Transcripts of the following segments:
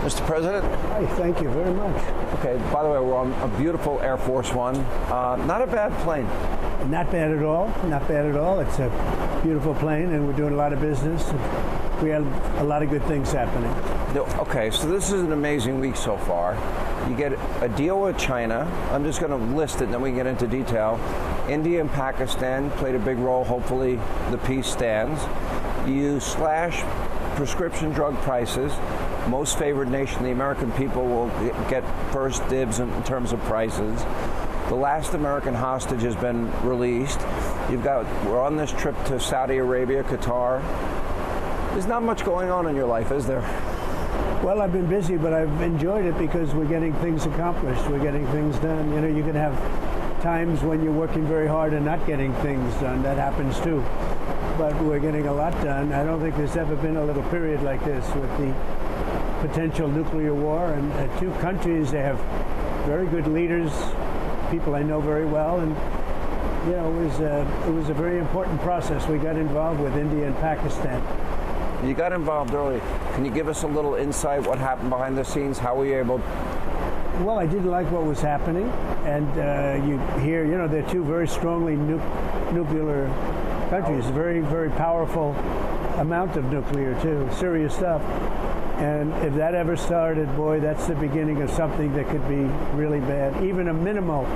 Mr. President. Hi, thank you very much. Okay, by the way, we're on a beautiful Air Force One. Not a bad plane. Not bad at all. Not bad at all. It's a beautiful plane, and we're doing a lot of business. We have a lot of good things happening. Okay, so this is an amazing week so far. You get a deal with China. I'm just going to list it, and then we can get into detail. India and Pakistan played a big role. Hopefully, the peace stands. You slash prescription drug prices. Most favored nation, the American people will get first dibs in terms of prices. The last American hostage has been released. We're on this trip to Saudi Arabia, Qatar. There's not much going on in your life, is there? Well, I've been busy, but I've enjoyed it because we're getting things accomplished. We're getting things done. You know, you can have times when you're working very hard and not getting things done. That happens too. But we're getting a lot done. I don't think there's ever been a little period like this with the potential nuclear war, and two countries, they have very good leaders, people I know very well, and you know, it was a very important process. We got involved with India and Pakistan. You got involved early. Can you give us a little insight what happened behind the scenes? How were you able? Well, I didn't like what was happening, and you hear, you know, they're two very strongly nuclear countries, very, very powerful amount of nuclear too, serious stuff. And if that ever started, boy, that's the beginning of something that could be really bad. Even a minimal,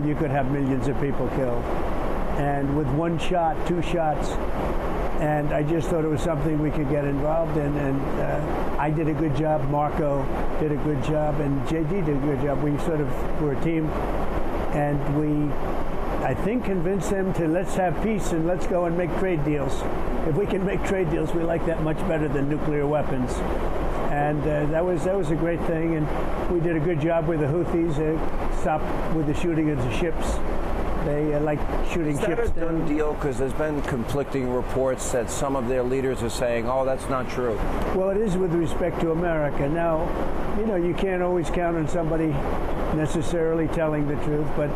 you could have millions of people killed. And with one shot, two shots, and I just thought it was something we could get involved in. And I did a good job, Marco did a good job, and JD did a good job. We sort of were a team, and we, I think, convinced them to let's have peace and let's go and make trade deals. If we can make trade deals, we like that much better than nuclear weapons. And that was a great thing, and we did a good job with the Houthis. Stopped with the shooting of the ships. They like shooting ships down. Is that a done deal? Because there's been conflicting reports that some of their leaders are saying, oh, that's not true. Well, it is with respect to America. Now, you know, you can't always count on somebody necessarily telling the truth, but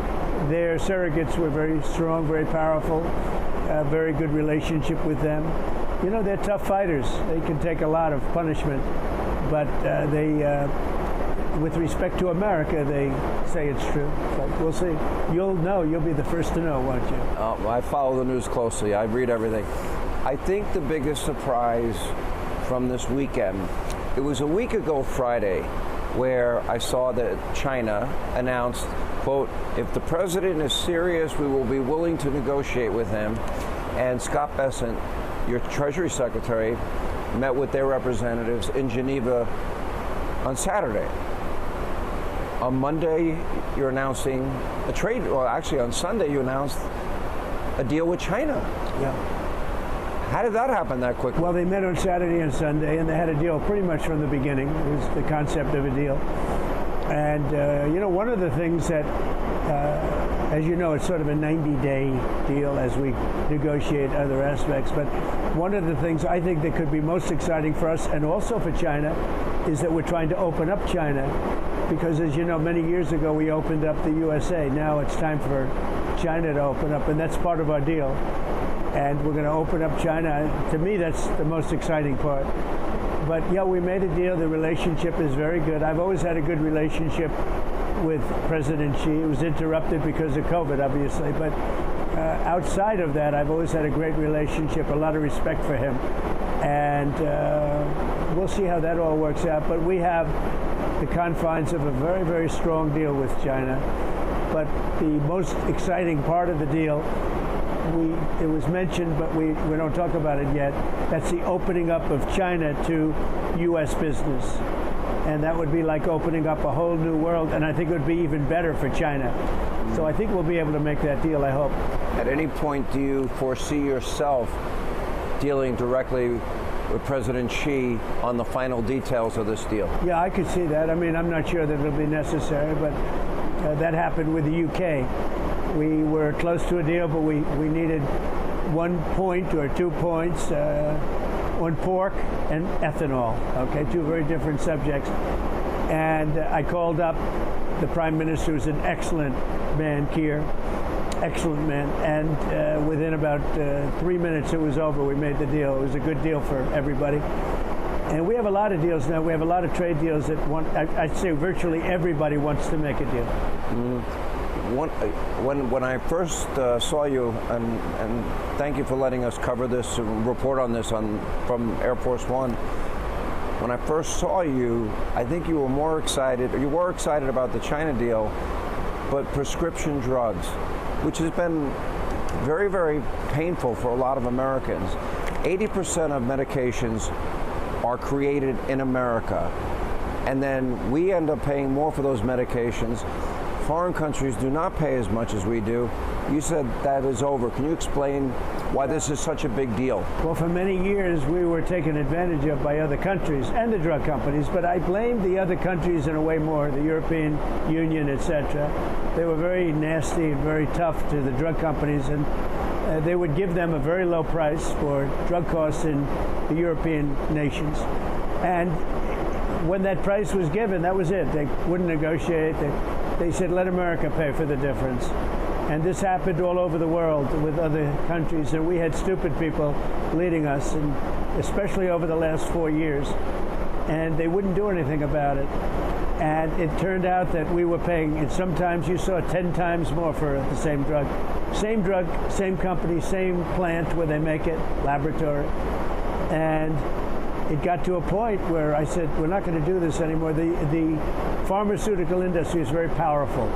their surrogates were very strong, very powerful, very good relationship with them. You know, they're tough fighters. They can take a lot of punishment, but with respect to America, they say it's true. But we'll see. You'll know. You'll be the first to know, won't you? I follow the news closely. I read everything. I think the biggest surprise from this weekend, it was a week ago Friday, where I saw that China announced, quote, if the president is serious, we will be willing to negotiate with him. And Scott Bessent, your Treasury Secretary, met with their representatives in Geneva on Saturday. On Monday, you're announcing a trade, well, actually on Sunday, you announced a deal with China. Yeah. How did that happen that quickly? Well, they met on Saturday and Sunday, and they had a deal pretty much from the beginning. It was the concept of a deal. And, you know, one of the things that, as you know, it's sort of a 90-day deal as we negotiate other aspects. But one of the things I think that could be most exciting for us and also for China is that we're trying to open up China. Because, as you know, many years ago we opened up the USA. Now it's time for China to open up, and that's part of our deal. And we're going to open up China. To me, that's the most exciting part. But yeah, we made a deal. The relationship is very good. I've always had a good relationship with President Xi. It was interrupted because of COVID, obviously. But outside of that, I've always had a great relationship, a lot of respect for him. And we'll see how that all works out. But we have the confines of a very, very strong deal with China. But the most exciting part of the deal, it was mentioned, but we don't talk about it yet. That's the opening up of China to U.S. business. And that would be like opening up a whole new world, and I think it would be even better for China. So I think we'll be able to make that deal, I hope. At any point, do you foresee yourself dealing directly with President Xi on the final details of this deal? Yeah, I could see that. I mean, I'm not sure that it'll be necessary, but that happened with the UK. We were close to a deal, but we needed 1 point or 2 points on pork and ethanol, okay, two very different subjects. And I called up the Prime Minister, who's an excellent man, Keir, excellent man, and within about 3 minutes it was over. We made the deal. It was a good deal for everybody. And we have a lot of deals now. We have a lot of trade deals that I'd say virtually everybody wants to make a deal. When I first saw you, and thank you for letting us cover this, report on this from Air Force One. When I first saw you, I think you were excited about the China deal, but prescription drugs, which has been very, very painful for a lot of Americans. 80% of medications are created in America, and then we end up paying more for those medications. Foreign countries do not pay as much as we do. You said that is over. Can you explain why this is such a big deal? Well, for many years we were taken advantage of by other countries and the drug companies, but I blame the other countries in a way more, the European Union, etc. They were very nasty and very tough to the drug companies, and they would give them a very low price for drug costs in the European nations. And when that price was given, that was it. They wouldn't negotiate. They said, let America pay for the difference. And this happened all over the world with other countries, and we had stupid people leading us, and especially over the last 4 years, and they wouldn't do anything about it. And it turned out that we were paying, and sometimes you saw 10 times more for the same drug. Same drug, same company, same plant where they make it, laboratory. And it got to a point where I said, we're not going to do this anymore. The pharmaceutical industry is very powerful,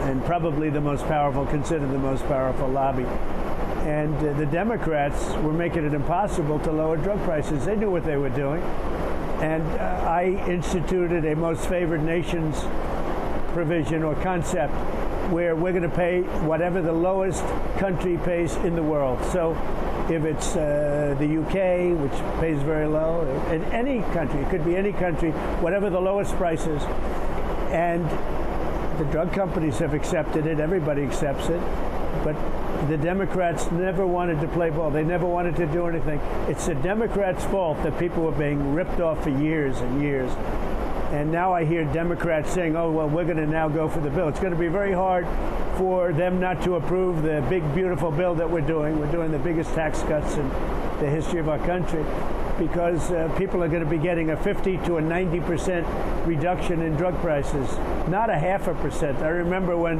and probably the most powerful, considered the most powerful lobby. And the Democrats were making it impossible to lower drug prices. They knew what they were doing. And I instituted a most favored nations provision or concept where we're going to pay whatever the lowest country pays in the world. So if it's the UK, which pays very low, in any country, it could be any country, whatever the lowest price is. And the drug companies have accepted it, everybody accepts it, but the Democrats never wanted to play ball. They never wanted to do anything. It's the Democrats' fault that people were being ripped off for years and years. And now I hear Democrats saying, oh, well, we're going to now go for the bill. It's going to be very hard for them not to approve the big, beautiful bill that we're doing. We're doing the biggest tax cuts in the history of our country, because people are going to be getting a 50 to a 90% reduction in drug prices, not a 0.5%. I remember when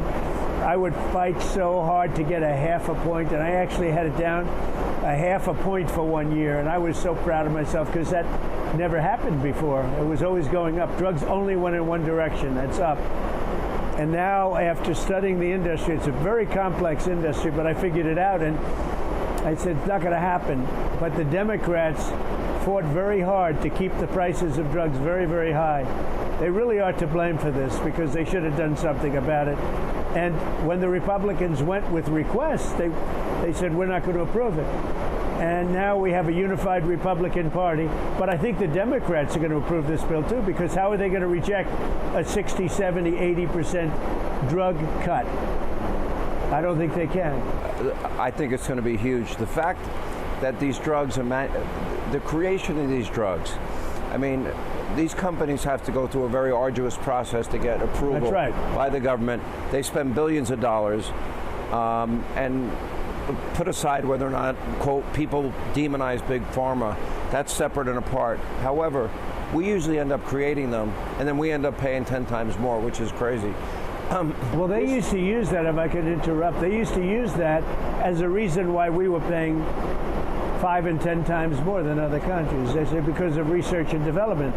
I would fight so hard to get a 0.5 point, and I actually had it down a 0.5 point for 1 year, and I was so proud of myself because that never happened before. It was always going up. Drugs only went in one direction, that's up. And now, after studying the industry, it's a very complex industry, but I figured it out, and I said, it's not going to happen. But the Democrats fought very hard to keep the prices of drugs very, very high. They really are to blame for this, because they should have done something about it. And when the Republicans went with requests, they said, we're not going to approve it. And now we have a unified Republican Party. But I think the Democrats are going to approve this bill, too, because how are they going to reject a 60, 70, 80% drug cut? I don't think they can. I think it's going to be huge. The fact that these drugs are, the creation of these drugs, I mean, these companies have to go through a very arduous process to get approval by the government. They spend billions of dollars, and put aside whether or not, quote, people demonize big pharma. That's separate and apart. However, we usually end up creating them, and then we end up paying 10 times more, which is crazy. Well, they used to use that, if I could interrupt, they used to use that as a reason why we were paying 5 and 10 times more than other countries. They say because of research and development.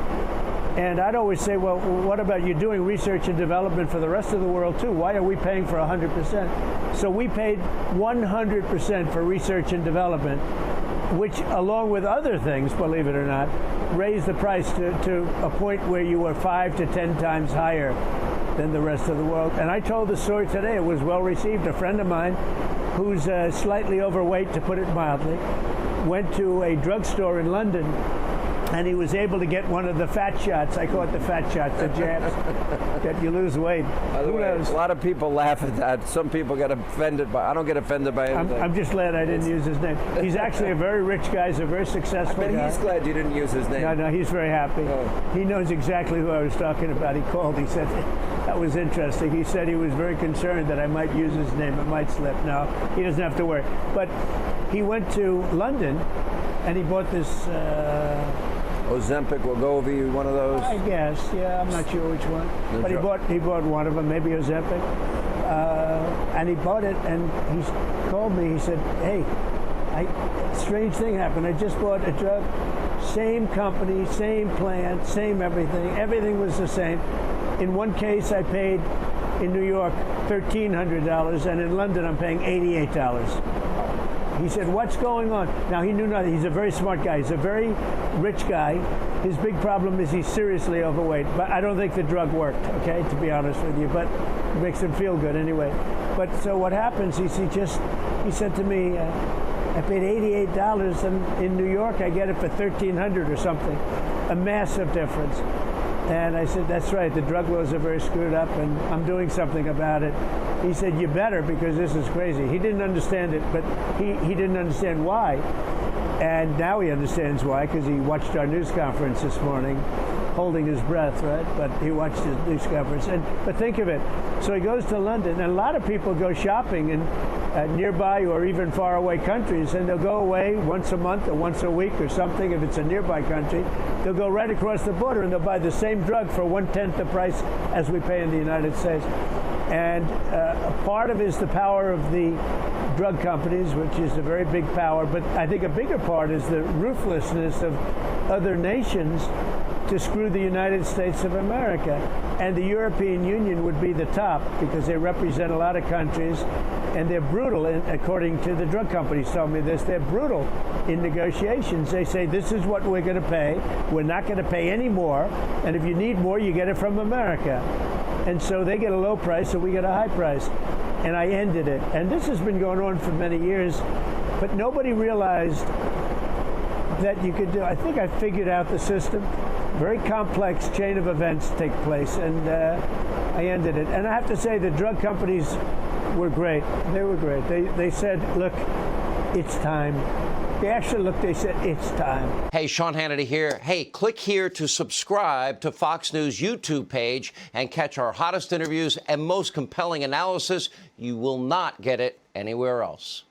And I'd always say, well, what about you doing research and development for the rest of the world too? Why are we paying for 100%? So we paid 100% for research and development, which, along with other things, believe it or not, raised the price to a point where you were 5 to 10 times higher than the rest of the world. And I told the story today. It was well received. A friend of mine who's slightly overweight, to put it mildly, went to a drugstore in London, and he was able to get one of the fat shots. I call it the fat shots, the jabs, that you lose weight. By the way, a lot of people laugh at that. Some people get offended by. I don't get offended by anything. I'm just glad I didn't use his name. He's actually a very rich guy. He's a very successful guy. He's glad you didn't use his name. No, he's very happy. Oh. He knows exactly who I was talking about. He called. He said, that was interesting. He said he was very concerned that I might use his name. It might slip. No, he doesn't have to worry. But he went to London, and he bought this Ozempic, Wegovy, one of those? I guess, yeah, I'm not sure which one. But he bought one of them, maybe Ozempic. And he bought it, and he called me. He said, hey, strange thing happened. I just bought a drug, same company, same plant, same everything. Everything was the same. In one case, I paid in New York $1,300, and in London, I'm paying $88. He said, what's going on? Now, he knew nothing. He's a very smart guy. He's a very rich guy. His big problem is he's seriously overweight. But I don't think the drug worked, okay, to be honest with you. But it makes him feel good anyway. But so what happens is he said to me, I paid $88, and in New York, I get it for $1,300 or something. A massive difference. And I said, that's right, the drug laws are very screwed up, and I'm doing something about it. He said, you better, because this is crazy. He didn't understand it, but he didn't understand why. And now he understands why, because he watched our news conference this morning, holding his breath, right? But he watched the news conference. But think of it. So he goes to London, and a lot of people go shopping in nearby or even far away countries, and they'll go away once a month or once a week or something. If it's a nearby country, they'll go right across the border and they'll buy the same drug for 1/10 the price as we pay in the United States. And a part of it is the power of the drug companies, which is a very big power. But I think a bigger part is the ruthlessness of other nations to screw the United States of America. And the European Union would be the top because they represent a lot of countries, and they're brutal, according to the drug companies told me this, they're brutal in negotiations. They say, this is what we're going to pay. We're not going to pay any more. And if you need more, you get it from America. And so they get a low price, so we get a high price. And I ended it. And this has been going on for many years, but nobody realized that you could do. I think I figured out the system. Very complex chain of events take place, and I ended it. And I have to say, the drug companies were great. They were great. They said, look, it's time. They actually looked, they said, it's time. Hey, Sean Hannity here. Hey, click here to subscribe to Fox News YouTube page and catch our hottest interviews and most compelling analysis. You will not get it anywhere else.